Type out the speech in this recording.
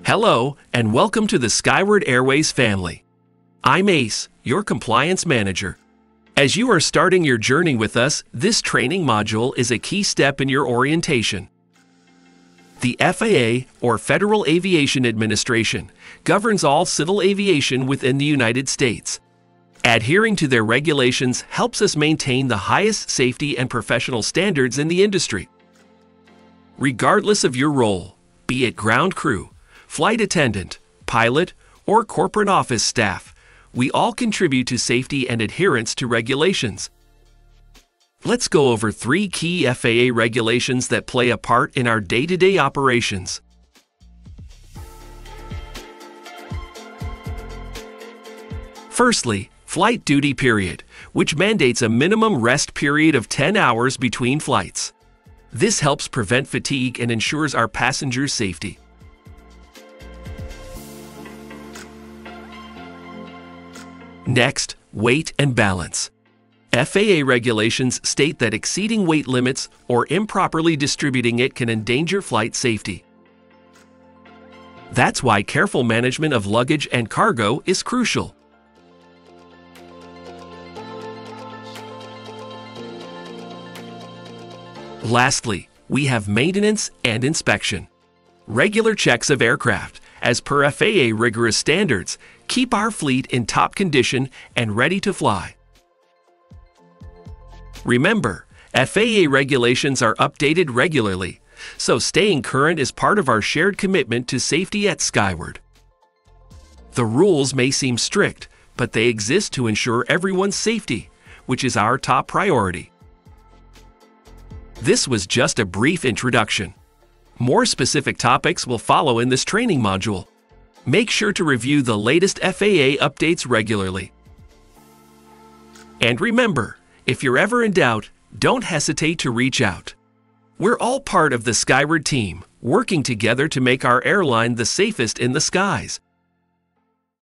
Hello, and welcome to the Skyward Airways family. I'm Ace, your compliance manager. As you are starting your journey with us, this training module is a key step in your orientation. The FAA, or Federal Aviation Administration, governs all civil aviation within the United States. Adhering to their regulations helps us maintain the highest safety and professional standards in the industry. Regardless of your role, be it ground crew, flight attendant, pilot, or corporate office staff, we all contribute to safety and adherence to regulations. Let's go over 3 key FAA regulations that play a part in our day-to-day operations. Firstly, flight duty period, which mandates a minimum rest period of 10 hours between flights. This helps prevent fatigue and ensures our passengers' safety. Next, weight and balance. FAA regulations state that exceeding weight limits or improperly distributing it can endanger flight safety. That's why careful management of luggage and cargo is crucial. Lastly, we have maintenance and inspection. Regular checks of aircraft, as per FAA rigorous standards, keep our fleet in top condition and ready to fly. Remember, FAA regulations are updated regularly, so staying current is part of our shared commitment to safety at Skyward. The rules may seem strict, but they exist to ensure everyone's safety, which is our top priority. This was just a brief introduction. More specific topics will follow in this training module. Make sure to review the latest FAA updates regularly. And remember, if you're ever in doubt, don't hesitate to reach out. We're all part of the Skyward team, working together to make our airline the safest in the skies.